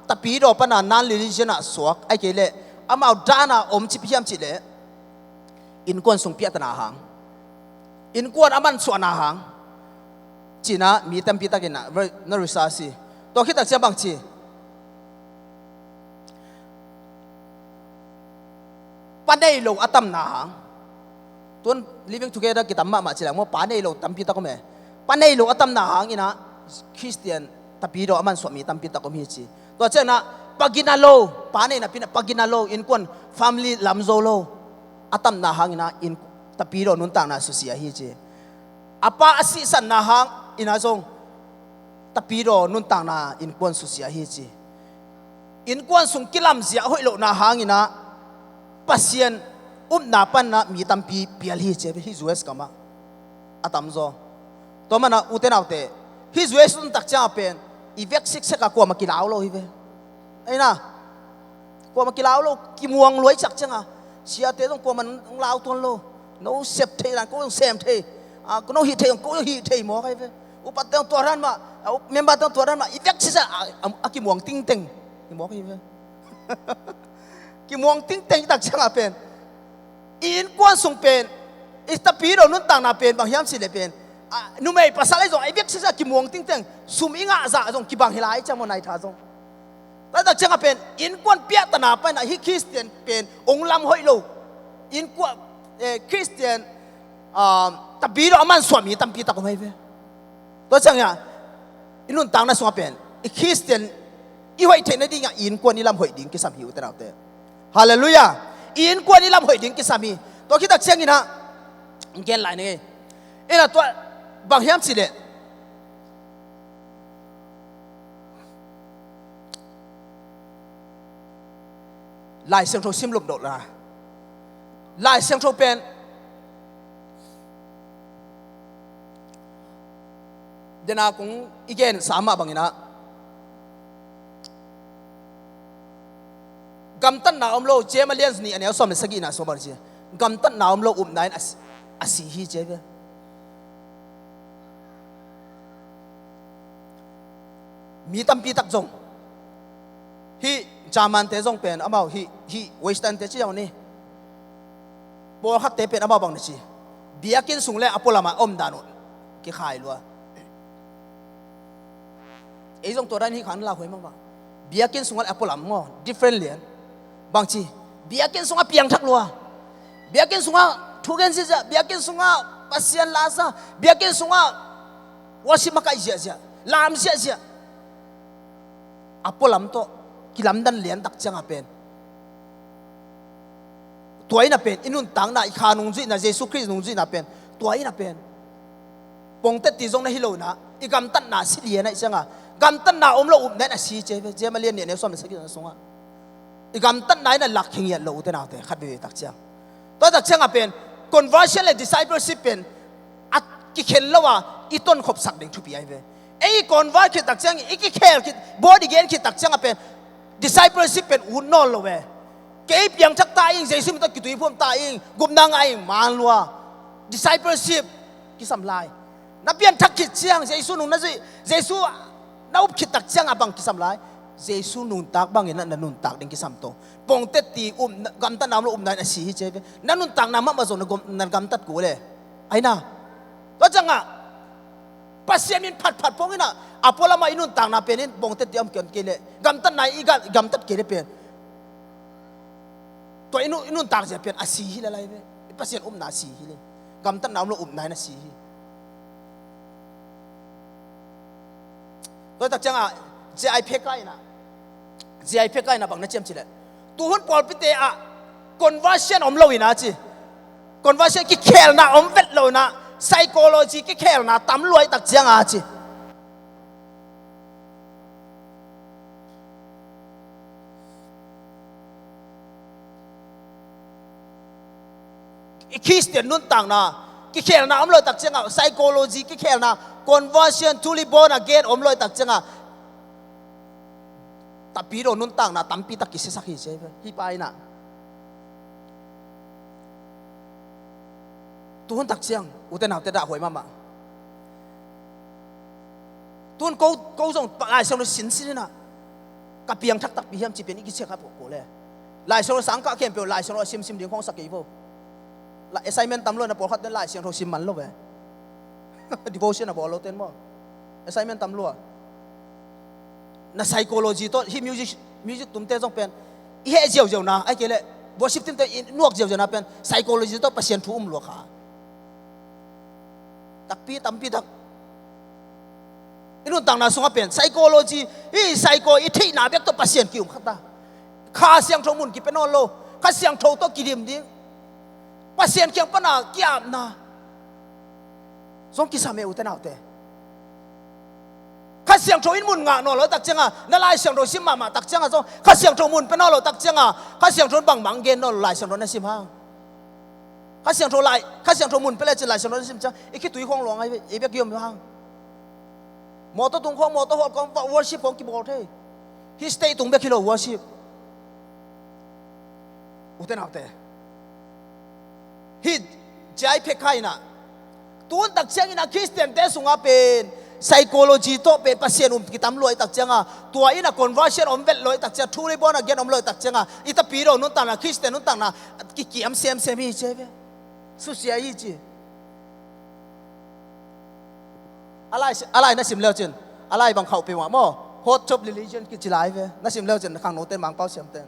ตะปีดอปนานันลิลิจินะสวกไอ้เกเลอามาดานาอมจิพิยามจิเลอินกวนส่งเปียตนาหางอินกวนอามันสวนาหางจีน่ามีเต็มปีตะกินนะนริซาซีตัวคิดตักเสียบางจีปันได้โลอัตมนาหางตัว living together กิตามมาจีแหละว่าปันได้โลตั้มปีตะก็ไม่ปันได้โลอัตมนาหางอีนะคริสเตียนตะปีดออามันสวมีตั้มปีตะก็มีจีตัวเจ้านะปากินาโลปันได้นะปีนะปากินาโลอินกวน family ลำโซโลอัตมนาหางอีนะอินตะปีดอนุนต่างนะสุเสียฮีจีอาปาอสิสันนาหางอินาจงตะปีโรนุนต่างนาอินกวนสุเสียฮีจีอินกวนสุงกิลัมเสียหอยโลนาหางอินะปัสเซียนนาปันนะมีตัมปีเปียลฮีเจฮิจูเอสกามาอาตัมโซตัวมันนะอุเทนเอาเตฮิจูเอสนุนตักจ้าเป็นอีเวกซิกเซกากวมากิลาวโลฮิเวไอ้นะกวมากิลาวโลกิมวงรวยจักจังอ่ะเสียเตต้องกวมันลาวตัวโลโนเซฟเทนันก็ต้องเซมเทก็น้องฮิตเทก็ฮิตเทหมอใครเว้อุปถัมภ์ตัวรันมาเมมเบอร์ตัวรันมาอีเว็กซ์อากิมวงติ้งเต็งหมอใครเว้กิมวงติ้งเต็งตักช่างเป็นอินกวนส่งเป็นอิสตาปีโรนุนต่างนาเป็นบางยามสิเลเป็นนุ่มเอ๋ภาษาอะไรจงไอเว็กซ์กิมวงติ้งเต็งสุมิงะจะจงกิบังเฮลัยจังมันนายท่าจงแต่ตักช่างเป็นอินกวนเปียตนาไปนะฮิคริสเตียนเป็นองค์ลำหอยโลอินกวนคริสเตียนตะบีเรามันสวมีตั้มปีตะก็ไม่เว้ยตัวจังเนี่ยอินุนต่างนั้นสวเป็นอีคริสเตียนอีหอยเทนดิ้งอินกวนนี่ลำหอยดิ้งกิสามีอุตนาเตฮาเลลูยาอินกวนนี่ลำหอยดิ้งกิสามีตัวคิดตักเชียงนี่นะเกณฑ์หลายนี่เอ็นะตัวบางยามสิเลลายเสียงโทรซิมลมโดดละลายเสียงโทรเป็นเดี๋ยวนะคงอีกเกณฑ์สามมาบางอย่างนะกำตันหนาวมโลเจมาเลียนนี่อันนี้เอาสมัยสกีนะสมัยนี้กำตันหนาวมโลนายอาศัยฮีเจเวมีตั้มปีตักจงฮีจามันเตจงเป็นอามาฮีเวสตันเตจิอย่างนี้บัวฮัตเตเป็นอามาบางนี่เบียกินสุงเล่อพอลามาอมดานุกี่ขายลัวไอ้ตรงตัวนั้นที่ขันเราคุยมั้งว่าเบียกินสุงอะไรพอลามงอ different เหรียญบางทีเบียกินสุงอะไรเปียงทักลัวเบียกินสุงอะไรทุกอย่างสิจ้ะเบียกินสุงอะไรปัสยันลาซาเบียกินสุงอะไรวาสิมาไกเสียเสียลามเสียเสียพอลามโตกิลามดันเหรียญตักจังอาเป็นตัวนี้น่ะเป็นอินุนต่างน่ะอีขานุงจีน่ะเยซูคริสต์นุงจีน่ะเป็นตัวนี้น่ะเป็นปงเตติจงน่ะฮิโลนะอีกำตันน่ะสิเลียนะจังอ่ะกำตันน่ะอมโลอุบเนี่ยนะสีเจมาเลียนเนี่ยส่วนมันสักกี่ตัวสงอ่ะอีกำตันไหนน่ะหลักเฮียโลอุตนาเตะขัดไปตักเชียงตัวตักเชียงอ่ะเป็น conversion และ discipleship เป็นอัดกิเข็นแล้วว่าอีต้นขบสักเด็กทุบใหญ่เว้ยไอ้ convert คิดตักเชียงอีกิเคลคิด body again คิดตักเชียงอ่ะเป็น discipleship เป็นอุ่นนอนเลยเว้ยเก็บยังชักตายเองเจสุมันต้องกิตุยพุ่มตายเองกุมนางไงมาลัว discipleship กิสัมลายนับเปลี่ยนทักขิดเชียงเจสุนุ่งนั่นสิเจสุนับขิดตักเชียงอ่ะบังกิสัมลายเจสุนุ่งตักบังเห็นนั่นนุ่งตักเด้งกิสัมโตปงเตตีกำตันน้ำแล้วนั่นสีเจเวนั่นนุ่งตักน้ำมาส่งนั่นกำตัดกูเลยไอ้น่ะตัวจังอ่ะปัสเซียมินผัดพงนี่น่ะพอละมาอินุ่งตักน้ำเป็นปงเตตีอมเกี่ยนเกลกำตันไหนอีกำตัดเกลเป็นตัวอินุ่นตากจะเป็นอาศีฮิอะไรเว้ยปัสเซียนนาศีฮิเลยกำตันน้ำเรานายนาศีฮิตัวตักจังอ่ะเจไอเพกไกนะเจไอเพกไกนะบางนั่นเชื่อมจิเลยตัวหุ่นปอลพิเตะconversion เราอินะจี conversion ki khel na om vet lo na psychology ki khel na tam loi tak chiang a chi Christian nun tang na ki khel na om loi tak chiang a psychology ki khel na conversion truly born again om loi tak chiang a tapi ro nun tang na tampi tak ki se sakhi che hi pai na tuôn tắc chiang uten nào tết đã hồi mà tuôn câu dùng lại xong nó xin xin na cả biếng thắc tắc biếng chỉ biếng ít chiếc hấp cổ lệ lại xong nó sáng cả kem biểu lại xong nó sim tiếng không sắc cái vô lại assignment tầm luôn là bỏ hết đến lại xong nó sim mắn luôn vậy devotion là bỏ lâu tên mà assignment tầm luôn na psychology to hi music tụm tên trong pen ihe diều na ai kể lệ worship team tới nuốt diều na pen psychology to patient thu luôn cả tapi tampi tak inun tang na sunga pen psychology hi psycho i thei na bek to pasien kium khata kha siang thomun ki penol lo kha siang tho to kirim ding pasien kyang pana kiam na song ki same uten autte kha siang tho in mun nga no lo tak changa na lai siang tho sim ma tak changa so kha siang tho mun penol lo tak changa kha siang tho bang bang gen no lai siang tho na sim hangข้าเสียงโทรไล่ข้าเสียงโทรมุนไปเลยจะไล่เสียงโทรซิมจ้าไอ้ขี้ตุยห้องหลวงไอ้เบี้ยกี่ยมอยู่ห้างมอเตอร์ตุงห้องมอเตอร์หอดของวอร์ชิปของกีบอลเท่ฮิสเตย์ตุงเบี้ยกิโลวอร์ชิปอุตเทนเอาแต่ฮิใจเพคไข่น่ะตัวตักเชียงอินะคริสเตียนเตสุงอาเป็นpsychology โตเป็นภาษากิตามลอยตักเชียงอ่ะตัวอินะ conversion อมเวลลอยตักเชียงทูริบอนะเกนอมลอยตักเชียงอ่ะอิตาปีโรนุนตังนะคริสเตียนนุนตังนะกิเกียมเซมฮีเจเวสุเสียอีจีอะไรน่าสิมเลวจนอะไรบางเขาไปว่าโม่โฮดจบ religion กิจไลฟ์น่าสิมเลวจนข้างโน้ตเต้นบางเป้าเสียมเต้น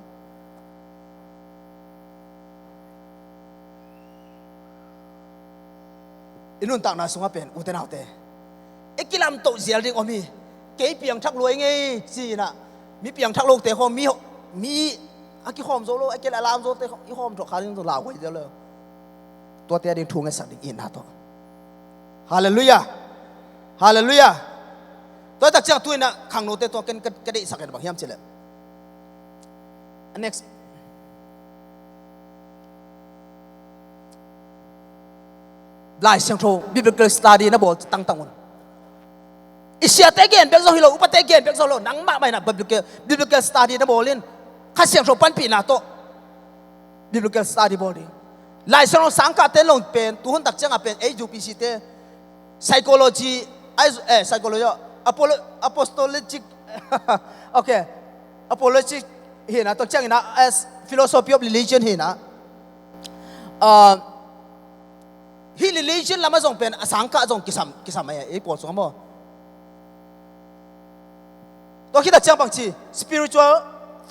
อินุนต่างนาสุงเป็นอุตนาเตไอ้กิลามโตเสียดิโอมีเกี่ยเปียงทักรวยไงสินะมีเปียงทักโลกเตะหอมมีอากิหอมโซโลไอ้กิลาลามโซเตะอีหอมถกขาดิ้งตัวลาวไว้เจอเลยตัวเตี้ยดิ้งทุ่งไอ้สักดิ้งอินฮะตัวฮาเลลูยาฮาเลลูยาตัวตักเจ้าตัวน่ะขังโนเตตัวกันกระดิสักกันบางยามเจริญ next ลายเสียงโท biblical study นะบอกตั้งตั้งวันอิเสียเตเกนเบกโซฮิโลอุปเตเกนเบกโซโลนังมากไปนะ biblical study นะบอกเล่นข้าเสียงโทปันปีนาโต biblical study บอกดิลายเสียงโทสังกัดเต้นลงเป็นตัวหุ่นตักเจ้าเป็น AUPC เต้ psychology psychology apostolic โอเค apologetic เห็นนะตัวเจ้าเห็นนะ as philosophy of religion เห็นนะฮิ religion ละมาส่งเป็นสังกัดส่งกิสามไอ้ปวดสมองตัวคิดว่าเจ้าบางที spiritual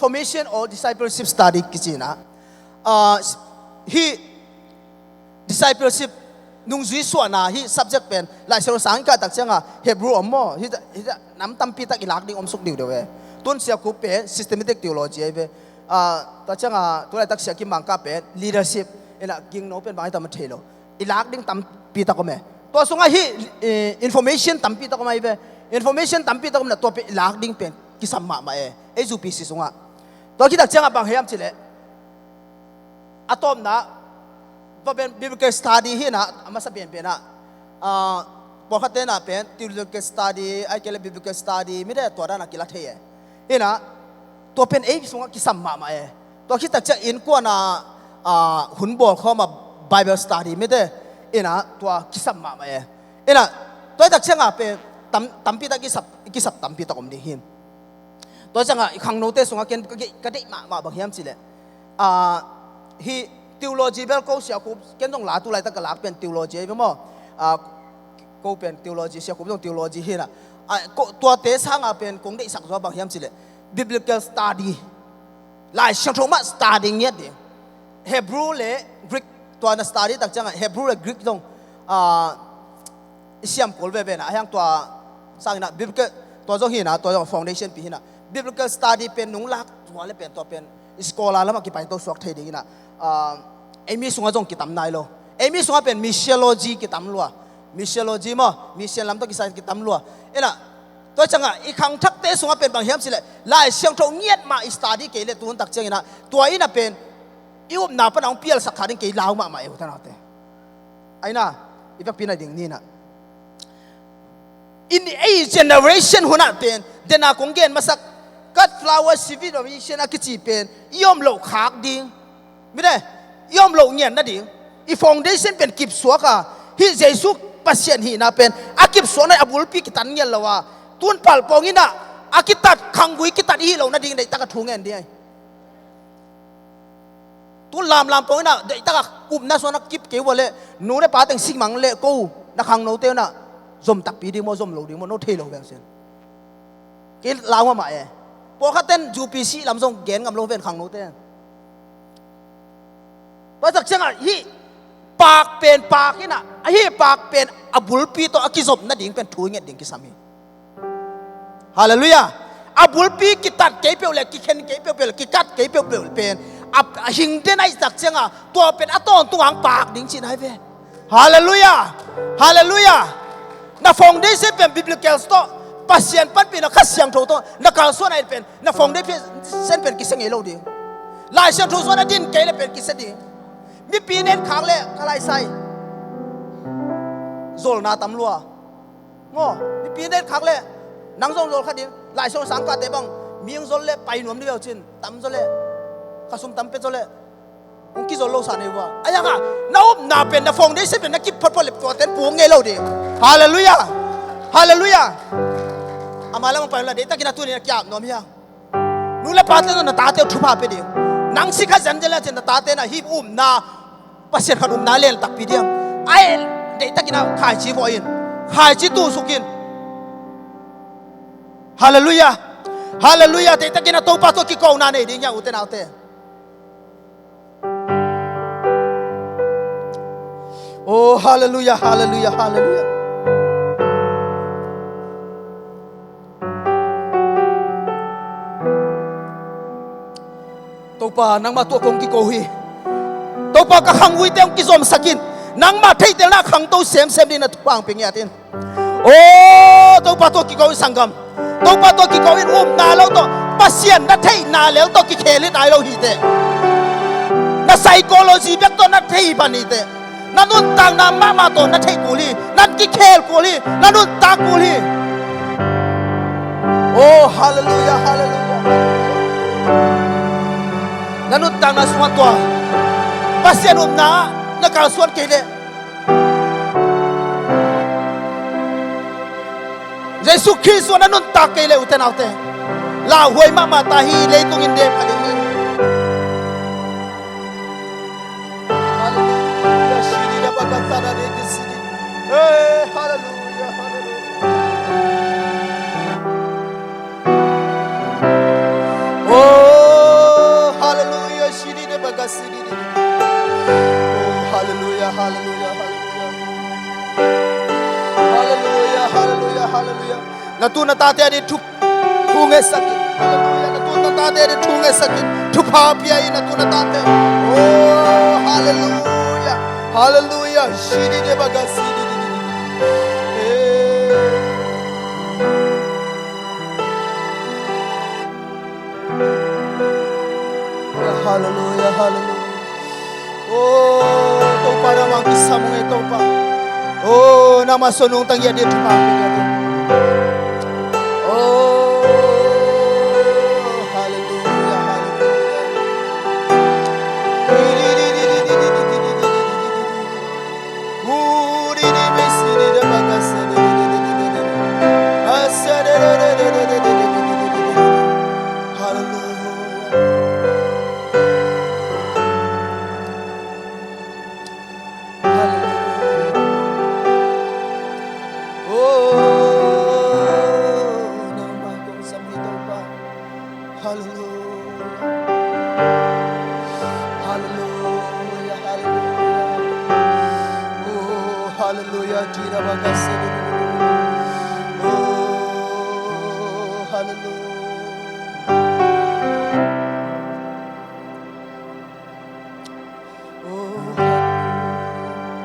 formation or discipleship study กิจนะฮิ discipleship นุ่งจุยส่วนนะฮิ subject เป็นหลายเรื่องสังกัดตักเจ้าอ่ะ Hebrew อมอฮิน้ำตั้มปีตักอีหลักดิ่งอมสุกดิ่งเดียวเว้ต้นเสียกุเป็น systematic theology เว้ตักเจ้าอ่ะตัวไหนตักเสียกิมังกาเป็น leadership เอ็นะกิงโนเป็นบางที่ทำมันเทโลอีลักดิ้งตั้มปีตะก็ไม่ตัวส่งไอ้ที่ information ตั้มปีตะก็ไม่เว้ information ตั้มปีตะก็ไม่ตัวเป็นลักดิ้งเป็นกิสามมาไม่ไอ้จูปีสิส่งอ่ะตัวที่ตักเจ้าบางเฮียมสิเลยอะตอมนะตัวเป็น biblical study ที่นะอามาสับเปลี่ยนเป็นนะบอกเขาเต้นนะเป็น theological study ไอ้เกลือ biblical study ไม่ได้ตัวด้านนักกีฬาเที่ยที่นะตัวเป็นไอ้ส่งกิสามมาไม่ตัวที่ตักเจ้าอินกว่านะหุ่นบอกเขามาBible study ไม่ได้เอ็นะตัวกิสัมมาไม่เอ็นะตัวตักเชื่อเป็นตั้มปีตะกิสับตั้มปีตะกมดีหิมตัวเชื่อขังโนเตสงกันกระดิมาบางอย่างสิเลยฮี theology เบลก็เสียคุบกันต้องหลาตัวอะไรตะกหลาเป็น theology ไม่มั้งก็เป็น theology เสียคุบต้อง theology เห็นะตัวเตสังเป็นคงได้สักตัวบางอย่างสิเลย biblical study หลายช่างโทมัส study เงี้ยเดียว Hebrew และ Greekตัวนั้น study ตักจังเฮบรูและกรีกตรงเสียมกอลเวเบนะอย่างตัวสร้างนะ biblical ตัวจงหินะตัวจง foundation ปีหินะ biblical study เป็นนุ่งลักตัวเล็เป็นตัวเป็นสกอลาแล้วมากี่ไปตัวสวกเทดีนะไอ้มีส่วนจงกี่ตำนายโลไ มีส่วนเป็นมิเชโลจีกิตามลัวมิเชโลจีมั้งมิเชลลำตัวกิสายกิตามลัวน่ะตัวจังอ่ะอีครั้งทักเตส่วนเป็นบางเฮียมสิเลยลายเสียงโทเงียบมาอิสตาดีเกลตัวตักเจงนะตัวอีน่ะเป็นอีอุ้มนาปนองเปียลสักขาดิ้งเกลลาวมาเอวท่านเอาเตไอ้น่ะอีแบบปีน่ะดิ่งนี่น่ะ in a generation หัวหน้าเป็นเดน่าคงเกณฑ์มาสักกัด flower civilization อากิจีเป็นย่อมโลกขากดิ่งไม่ได้ย่อมโลกเงียนนั่นดิ่งอี foundation เป็นกิบสวกะฮิเจสุปัสเซียนฮีน่ะเป็นอากิบสวในอบุลปีกิตันเงียนละว่าตุนปัลปองอินะอากิตัดขังกุยกิตัดฮีเรานั่นดิ่งได้ตะกะทุงเงินเดียตุนลามปองอินะได้ตะกะอุบน่ะส่วนนักกิบเกวเลยหนูได้ปาแต่งสิ่งมังเละกูนักขังโนเตน่ะzom tak pidi mo zom lo di mo no thelo bang sen ke lawa ma e po khaten UPC lam song gen ngam lo ven khang no te pa tak changa hi pak pen pak ina hi pak pen abul pi to akizop na ding pen thu nge ding ki sami hallelujah abul pi ki tat ke pe le ki khen ke pe ki kat ke pe pen ab hing te nai tak changa to pen aton tuang pak ding chin hai ve hallelujah hallelujah na foundationเป็น biblical store ปัสเซียนปั้นเป็นนักขัดเสียงโทโต้นักการส่วนไหนเป็นนัก foundation เป็นกิเสงเอโลดีลายเสียงโทส่วนนั้นดินเกลเป็นกิเสดีมีปีเน้นขางเล่กลายใส่โซลนาตำลัวง้อมีปีเน้นขางเล่นังโซลโซลขัดดิลายโซลสังกัดเดบังมีงโซลเล่ไปหนุ่มที่เบลจินตำโซลเล่ข้าซุ่มตำเป็ดโซลเล่องคิดโซลโลสานเอวะไอ้ยังอ่ะน้าน่าเป็นนัก foundation เป็นนักกิบพอดพอเล็บตัวเต็มปวงเอโลดีฮาเลลูยาฮาเลลูยาอามาแล้วมันไปแล้วเดี๋ยวตะกี้นัตัวนี้นักยามน้อมยังนู่นละปาเต้นน่ะตาเต้ทุบหาไปเดียวนังสิข้าจันเจริญเจนตาเต้น่ะฮิบนาปัสเซียนขนมนาเล่นตักปีเดียวไอ้เดี๋ยวตะกี้น่ะขายชีวอินขายชีตู้สุกินฮาเลลูยาฮาเลลูยาเดี๋ยวตะกี้น่ะตัวป้าตัวกี่กองนาเนี่ยดิ้งยังอุตนาเต้โอ้ฮาเลลูยาฮาเลลูยาฮาเลลูยาตัวป้านังมาตัวคงกิโกฮีตัวป้าก็ขังวิเตงกิซอมสกินนังมาเทเตล่าขังตัวเซมนี่นะทุกอย่างเป็นอย่างนี้โอ้ตัวป้าตัวกิโกฮีสังกัมตัวป้าตัวกิโกฮีนาแล้วตัวปัสเซียนนัทเทนาแล้วตัวกิเคลินไอโลฮีเตนัทไซโคโลจีเบกตัวนัทเทปานิเตนั่นนุ่นต่างน้ำมาตัวนั่นเทกูลีนั่นกิเคลกูลีนั่นนุ่นตากูลีโอ้ฮาเลลูยาฮาเลลูยานั่นนุ่นต่างน้ำสวนตัวปัสเซียนุนนานักการสวนเกลีเยซูคริสต์นั่นนุ่นตาเกลีอุตนาเตลาหวยมาตาฮีเลยตุงินเดียพันนี้Hallelujah, hallelujah. Oh, hallelujah, shiri de bagasiri. Oh, hallelujah, hallelujah, hallelujah. Hallelujah, hallelujah, hallelujah. Natuna tate adi thunge sakit. Hallelujah, natuna tate adi thunge sakit. Thupapia ina natuna tate. Oh, hallelujah, hallelujah, shiri de bagasiri. Hallelujah, hallelujah. Oh, tau para mang kisah mong ito pa. Oh, nama sonong tangya dia tumapin niya din. Oh, hallelujah, hallelujah. Hallelujah, Jira Bagasi. Oh, hallelujah. Oh, hallelujah.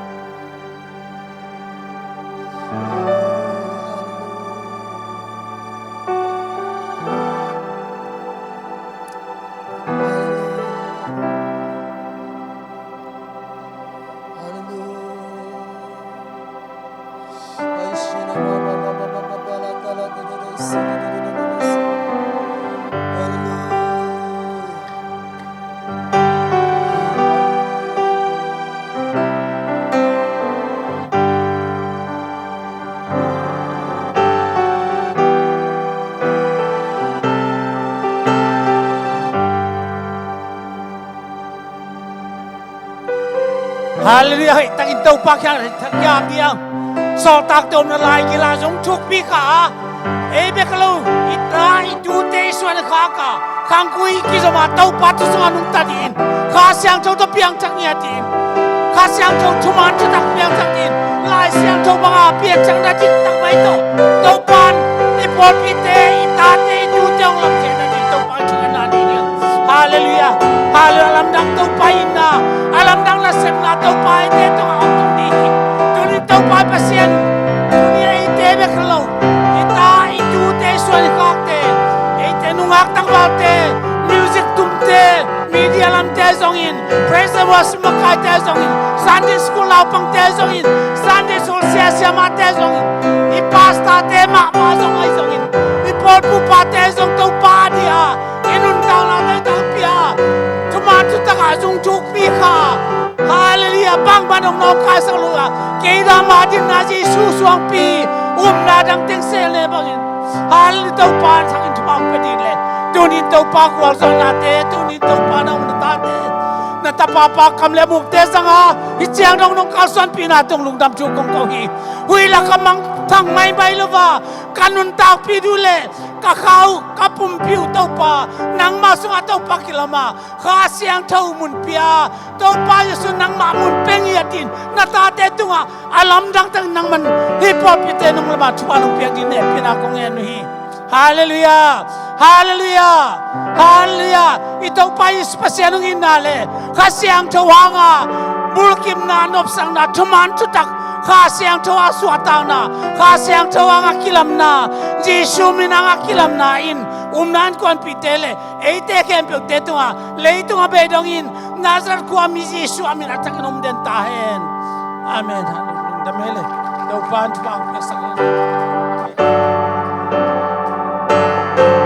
Hallelujah, takin tau pakyan takyam diang. So tak dom na lai gila jong chuk pi ka. Ebe kalau ita itu te suan ka. Kang kui ki sama tau patu sama nung tadin. Ka siang chau to piang chak nia din. Ka siang chau chuman chu tak piang chak din. Lai siang chau banga piang chak na jik tak mai to. Tau pan ipol pi te ita te itu jong lam che na din tau pan chungan na din. Hallelujah. Hallelujah alam dang tau pain na. Alam dang la sem na tau pai te to ang tung di. Tuni tau pai pasien. Tuni ai te be kalau. Ita itu te suan ka te. Ite nungak tang bal te. Music tum te. Media lam te zongin. Praise and worship makai te zongin. Sunday school lau pang te zongin. Sunday school sia ma te zongin. I pasta te ma zong ai zongin. I pol pu pa te zong tau pa dia. Inun tau na te tau pia. Tuman tu tak azung chuk pi ka. Hallelujah bang banong nong kai sang lua. Keida ma din na Yesu suang pi. Na dang ting sel le bangin. Hallelujah tau pan sakin tupang pedin le. Tuni tau pa kual zong na te. Tuni tau pa na unata te. Na tapapa kam le muk te sanga. Ichiang dong nong kalsuan pi na tong lung dam chuk kong kong hi. Hui la kamang thang mai bai lova. Kanun tak pi du le. Kakau kapum piu tau pa nang masuk atau pa kilama kha siang thau mun pia tau pa yesu nang ma mun peng yatin na ta te tunga alam dang tang nang man hip hop ite nong lama thua nong pia din ne pina kong en hi hallelujah hallelujah hallelujah itau pa yesu pasianong inale kha siang thawanga mulkim na nop sang na thuman tutak kha siang thawa suatang na kha siang thawa nga kilam na Jesu mina nga kilam na in umnan kon pitele eite kempyo tetunga leitunga bedongin nazar ko ami Jesu amina takinom den tahen amen hallelujah damele do pan pang pasagan